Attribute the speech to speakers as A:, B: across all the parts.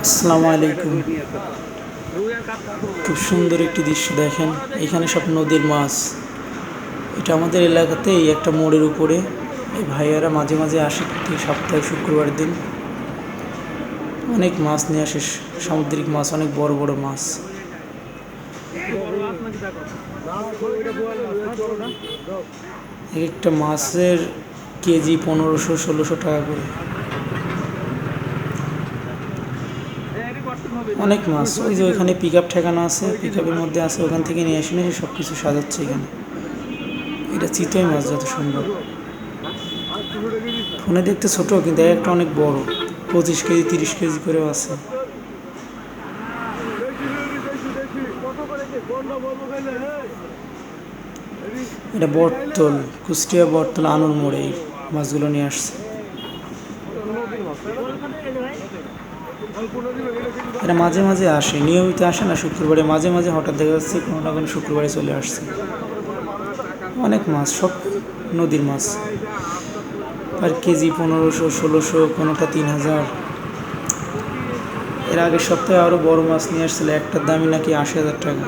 A: আসসালামু আলাইকুম। খুব সুন্দর একটি দৃশ্য দেখেন। এখানে সব নদীর মাছ। এটা আমাদের এলাকাতেই একটা মোড়ের উপরে এই ভাইয়ারা মাঝে মাঝে আসে প্রতি সপ্তাহে শুক্রবার দিন। অনেক মাছ নিয়ে আসে, সামুদ্রিক মাছ, অনেক বড় বড় মাছ। এক একটা মাছের কেজি 1500-1600 টাকা করে। অনেক মাছ, ওই যে ওইখানে পিক আপ ঠেকানো আছে, পিক আপের মধ্যে আছে, ওখান থেকে নিয়ে আসে সব কিছু সাজাচ্ছে এখানে। এটা চিতই মাছ, যত সুন্দর। ফোনে দেখতে ছোট, কিন্তু একটা অনেক বড়, 25 কেজি 30 কেজি করেও আছে। এটা বটতল, কুষ্টিয়া বটতল আনুর মোড়ে এই মাছগুলো নিয়ে আসছে। এটা মাঝে মাঝে আসে, নিয়মিত আসে না শুক্রবারে, মাঝে মাঝে হঠাৎ দেখা যাচ্ছে কোনো না কোনো শুক্রবারে চলে আসছে। অনেক মাছ, সব নদীর মাছ। আর কেজি 1500-1600, কোনোটা 3000। এর আগের সপ্তাহে আরও বড় মাছ নিয়ে আসছিল, একটার দামই নাকি 80,000 টাকা।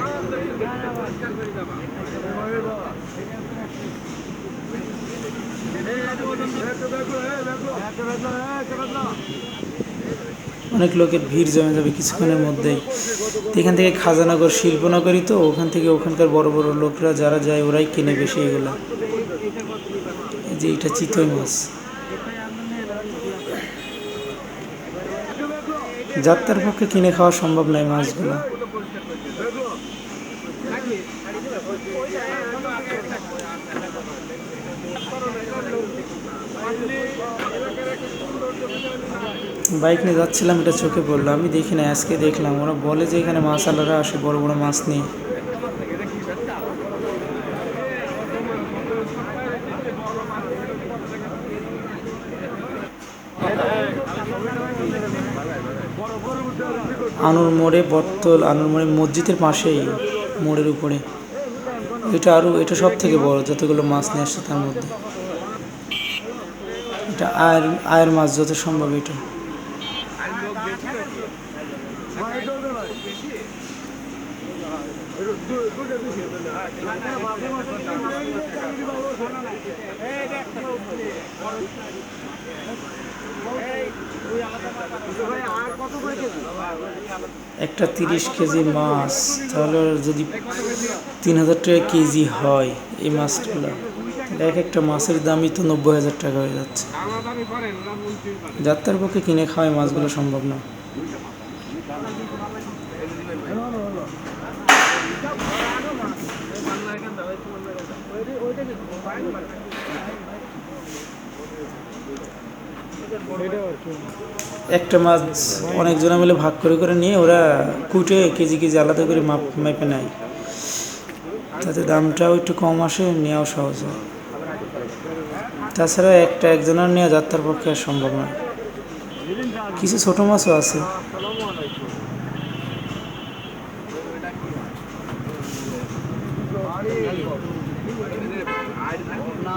A: অনেক লোকের ভিড় জমে যাবে কিছুক্ষণের মধ্যেই। এখান থেকে খাজানগর শিল্পনগরী, তো ওখান থেকে ওখানকার বড় বড় লোকরা যারা যায় ওরাই কিনে বেশি এগুলো। এই যে এটা চিতই মাছ। যাত্রার পক্ষে কিনে খাওয়া সম্ভব নয় মাছগুলো। বাইক নিয়ে যাচ্ছিলাম, এটা চোখে পড়লো, আমি দেখি না, আজকে দেখলাম। ওরা বলে যে এখানে মাছ আলারা আসে বড় বড় মাছ নিয়ে। আনুর মোড়ে বটতল, আনুর মোড়ে মসজিদের পাশেই, মোড়ের উপরে। এটা সব থেকে বড় যতগুলো মাছ নিয়ে আসছে তার মধ্যে। এটা আয়ের মাছ যত সম্ভব এটা। একটা 30 কেজি মাছ, তাহলে যদি 3000 টাকা কেজি হয় এই মাছগুলো, এক একটা মাছের দামই তো 90,000 টাকা হয়ে যাচ্ছে। যাত্রার পক্ষে কিনে খাওয়া এই মাছগুলো সম্ভব না। একটা মাছ অনেকজনা মিলে ভাগ করে করে নিয়ে ওরা কুটে কেজি কেজি আলাদা করে মেপে নেয়, তাতে দামটাও একটু কম আসে, নেওয়াও সহজ হয়। তাছাড়া একজনের নেওয়া যাত্রার পক্ষে আর সম্ভব নয়। কিছু ছোট মাছও আছে। না